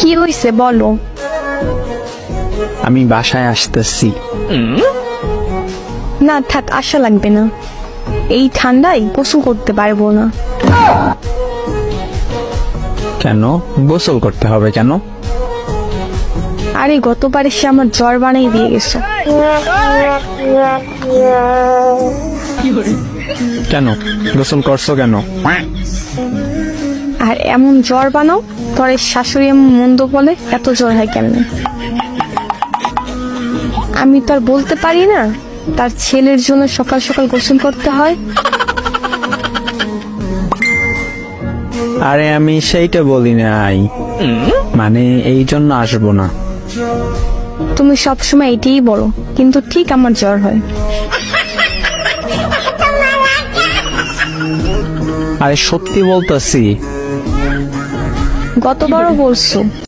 কি হয়েছে বলো। আমি বাসায় আসতেছি। না থাক, আশা লাগবে না, এই ঠান্ডায় গোসল করতে পারবো না। কেন গোসল করতে হবে কেন? আরে গতবার এসে আমার জ্বর বানিয়ে দিয়ে গেছো। কেন গোসল করছো কেন? আর এমন জ্বর বানাও, তোর শাশুড়ি এমন মন্দ বলে এত জ্বর হয় কেমনে? আমি তো আর বলতে পারি না তার ছেলের জন্য সকাল সকাল গোসল করতে হয়। আরে আমি সেইটা বলি নাই, মানে এই জন্য আসবো না। তুমি সবসময় এটাই বলো, কিন্তু ঠিক আমার জ্বর হয়। আরে সত্যি বলতেছি। গতবারও বলছো।